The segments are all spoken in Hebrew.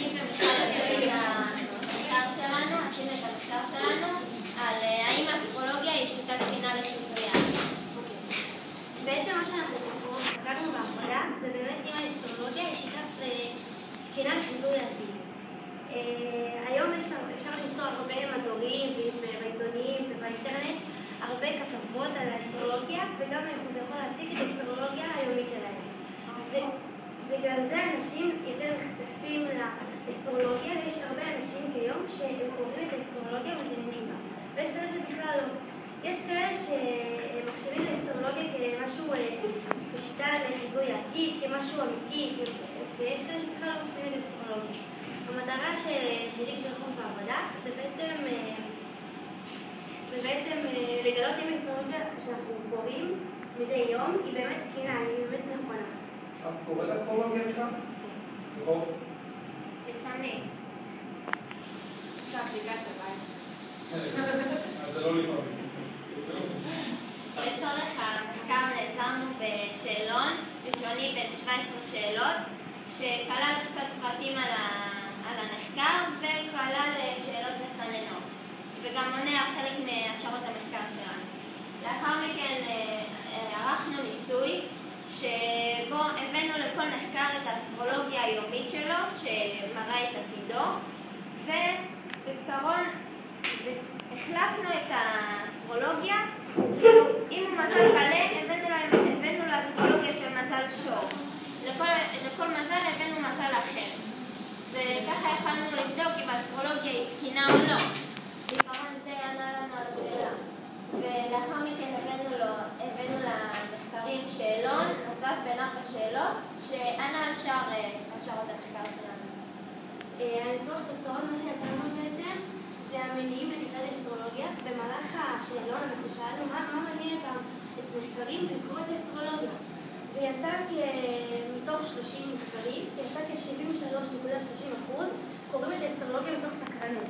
אני ומיכל עשינו את המחקר שלנו על האם האסטרולוגיה היא שיטת תקינה לחיזוי העתיד. בעצם מה שאנחנו בדקנו בעבודה זה באמת אם האסטרולוגיה היא שיטת תקינה לחיזוי העתיד. היום אפשר למצוא הרבה מדורים ובעיתונים ובאינטרנט הרבה כתבות על האסטרולוגיה, וגם זה יכול להציג את האסטרולוגיה היומית שלהם. בגלל זה אנשים יותר נחשפים לאסטרולוגיה, ויש הרבה אנשים כיום שהם קוראים את האסטרולוגיה ומתעניינים בה. ויש כאלה שבכלל לא. יש כאלה שמחשיבים את האסטרולוגיה כמשהו, כשיטה לחיזוי העתיד, כמשהו אמיתי, ויש כאלה שבכלל לא מחשיבים את האסטרולוגיה. המטרה שלי בשביל חוק בעבודה זה בעצם לגלות אם האסטרולוגיה שאנחנו קוראים מדי יום היא באמת תקינה, היא באמת נכונה. את קוראת אסטרולוגיה בכלל? רחוב? לפעמים. זה אפליקציה, ביי. אז זה לא לפעמים. לצורך המחקר נעזרנו בשאלון ראשוני בין 17 שאלות שכלל קצת פרטים על הנחקר וכלל שאלות מסננות וגם עונה על חלק מהשארות המחקר שלנו. לאחר מכן ערכנו ניסוי שבו הבאנו לכל נחקר את האסטרולוגיה היומית שלו שמראה את עתידו, ובעיקרון החלפנו את האסטרולוגיה. אם הוא מזל קלה, הבאנו לו אסטרולוגיה של מזל שור. לכל מזל הבאנו מזל אחר. וככה יכולנו לבדוק אם האסטרולוגיה היא תקינה או לא. בעיקרון זה ענה לנו על השאלה. ולאחר מכן הבאנו למחקרים שאלון נוסף בין 4 שאלות שענה על שארות המחקר שלנו. הניתוח תוצאות, מה שיצאנו בעצם זה המניעים לקראת האסטרולוגיה. במהלך השאלון אנחנו שאלנו מה מניע את המחקרים לקרוא את האסטרולוגיה, ויצא מתוך 30 מחקרים, יצא כ-73.30% קוראים את האסטרולוגיה מתוך סקרנות.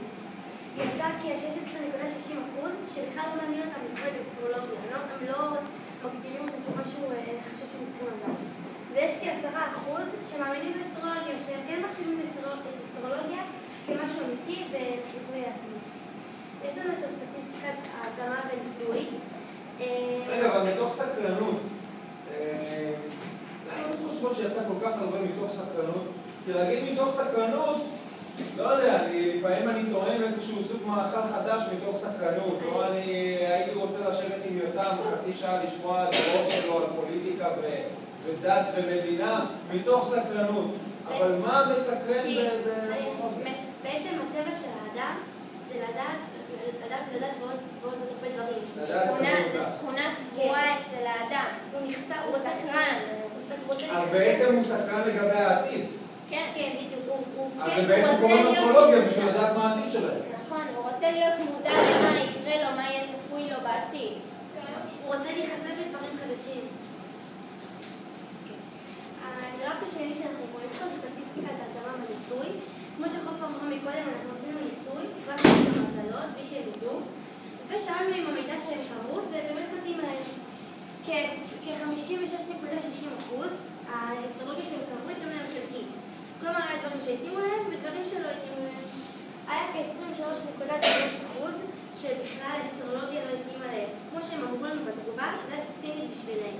יצא כ-16.60% שבכלל לא מעניין אותם לקרוא את האסטרולוגיה, הם לא מגדירים אותה כמשהו חשוב שהם צריכים לדעת. ויש כ10% שמאמינים באסטרולוגיה, שכן מחשיבים את האסטרולוגיה כמשהו אמיתי ולחיזוי העתיד. יש לנו את הסטטיסטיקת ההתאמה בניסוי. רגע, אבל מתוך סקרנות, למה אתם חושבות שיצא כל כך הרבה מתוך סקרנות? כי להגיד מתוך סקרנות, לא יודע, לפעמים אני טועם איזשהו סוג מאכל חדש מתוך סקרנות, או אני הייתי רוצה לשבת עם יותם חצי שעה לשמוע דעות שלו על פוליטיקה ודת ומדינה, מתוך סקרנות. אבל מה מסקרן בעצם הטבע של האדם זה לדעת ועוד הרבה דברים. זו תכונה טבועה אצל האדם. הוא סקרן. אז בעצם הוא סקרן לגבי העתיד. כן, בדיוק. אז זה בעצם קוראים אסטרולוגיה בשביל לדעת מה העתיד שלהם. נכון, הוא רוצה להיות מודע למה יקרה לו, מה יהיה צפוי לו בעתיד. הוא רוצה להיחשף לדברים חדשים. הגרף השני שאנחנו רואים פה זה סטטיסטיקת ההתאמה בניסוי. כמו שחוף אמרה מקודם, אנחנו עשינו ניסוי, החלטנו את המזלות, בלי שידעו, ושאלנו אם המידע שהם קראו, זה באמת מתאים להם. כ-56.60% האסטרולוגיה שהם קראו התאימה להם חלקית. כלומר, היה דברים שהתאימו להם ודברים שלא התאימו להם. היה כ-23.3% שבכלל האסטרולוגיה לא התאימה להם. כמו שהם אמרו לנו בתגובה, שזה היה סינית בשבילהם.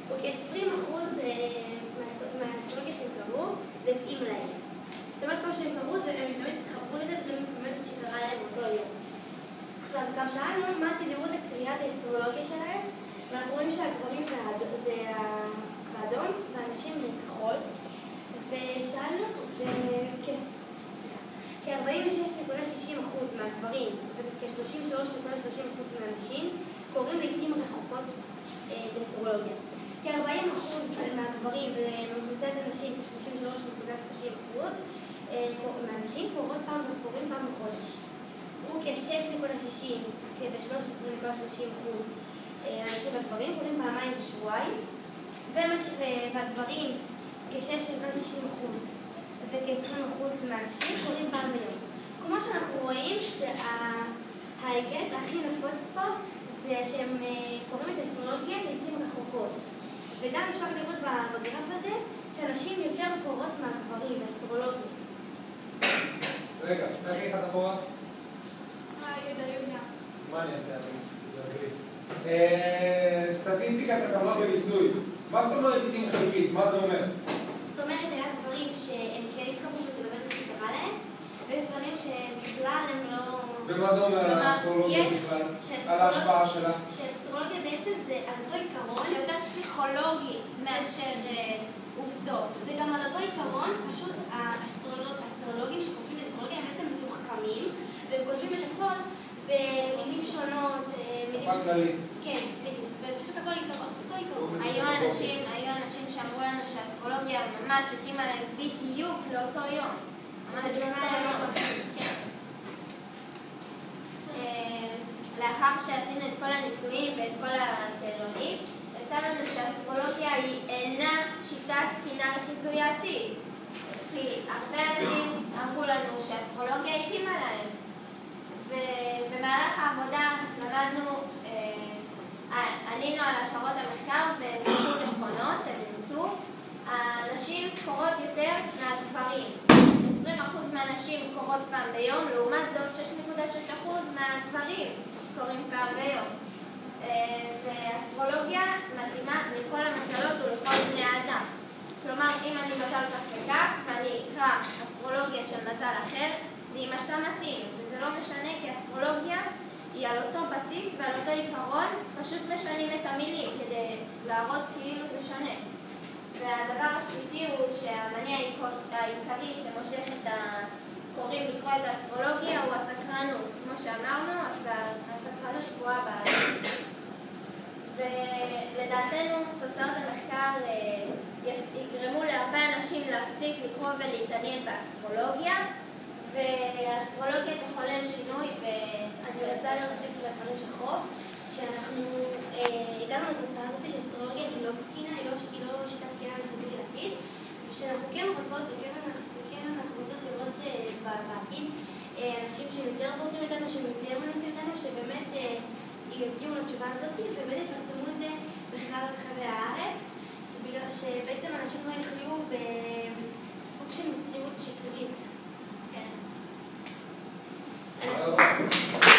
וכ-20% מהאסטרולוגיה שהם קראו, זה התאים להם. זאת אומרת, כמו שהם קראו, הם באמת התחברו לזה, וזה באמת שקרה להם אותו יום. עכשיו, גם שאלנו מה תדירות לקריאת האסטרולוגיה שלהם, ואנחנו רואים שהגברים זה האדום, והנשים זה כחול, ושאלנו, כ-46.60% מהגברים וכ-33.30% מהנשים קוראים לעתים רחוקות לאסטרולוגיה. כ-40% מהגברים ומאוכלוסיית הנשים, כ-33.30% מהנשים קוראים פעם בחודש. וכ-6.60, כ-13.30% אנשים והגברים קוראים פעמיים בשבועיים, והגברים כ-6.60% וכ-20% מהאנשים קוראים פעם ביום. כמו שאנחנו רואים שההיגד הכי נפוץ פה זה שהם קוראים את האסטרולוגיה לעתים רחוקות. וגם אפשר לראות בגרף הזה שאנשים יותר קוראות מהגברים באסטרולוגיה. רגע, תלכי אחד אחורה. יהודה. מה אני אעשה? סטטיסטיקת הטבלה בניסוי. מה זאת אומרת איטים חלקית? מה זה אומר? זאת אומרת, היה דברים שהם כן התחברו וזה באמת מה שקרה להם, ויש דברים שהם בכלל הם לא... ומה זה אומר על האסטרולוגיה בכלל? על ההשפעה שלה? שאסטרולוגיה בעצם זה על אותו עיקרון, יותר פסיכולוגי מאשר עובדות. זה גם על אותו עיקרון, פשוט האסטרולוגים שכותבים לאסטרולוגיה הם בעצם מתוחכמים, והם כותבים את הכל במילים שונות, שפה כללית. כן, בדיוק, ופשוט הכל אותו עיקרון. היו אנשים שאמרו לנו שהאסטרולוגיה ממש התאימה להם בדיוק לאותו יום. ממש לאותו יום. כן. לאחר שעשינו את כל הניסויים ואת כל השאלונים, יצא לנו שהאסטרולוגיה היא אינה שיטת תקינה לחיזוי העתיד. כי הרבה אנשים אמרו לנו שהאסטרולוגיה התאימה להם. ובמהלך העבודה למדנו, עלינו על השערות המחקר ומצאו נכונות, הם נמתו. הנשים קורות יותר מהגברים. 20% מהנשים קורות פעם ביום, לעומת זאת 6.6% מהגברים קוראים פעם ביום. והאסטרולוגיה מתאימה לכל המזלות ולכל בני האדם. כלומר, אם אני מזל כך וכך, ואני אקרא אסטרולוגיה של מזל אחר, זה יימצא מתאים, וזה לא משנה כי אסטרולוגיה היא על אותו בסיס ועל אותו עיקרון, פשוט משנים את המילים כדי להראות כאילו זה שונה. והדבר השלישי הוא שהמניע העיקרי שמושך את הקוראים לקרוא את האסטרולוגיה הוא הסקרנות. כמו שאמרנו, הסקרנות קבועה באדם. ולדעתנו תוצאות המחקר יגרמו להרבה אנשים להפסיק לקרוא ולהתעניין באסטרולוגיה, והאסטרולוגיה תחולל שינוי. ואני רוצה להוסיף לדברים של חוף, שאנחנו הגענו לתוצאה הזאת שהאסטרולוגיה היא לא תקינה, היא לא שיטת תקינה לחיזוי העתיד, ושאנחנו כן רוצות אנחנו רוצות לראות בעתיד אנשים שהם יותר בוגרים איתנו, שהם יותר מנסים איתנו, שבאמת יגיעו לתשובה הזאת ובאמת יפרסמו את זה בכלל רחבי הארץ, שבעצם אנשים לא יחיו בסוג של מציאות שקרית. כן.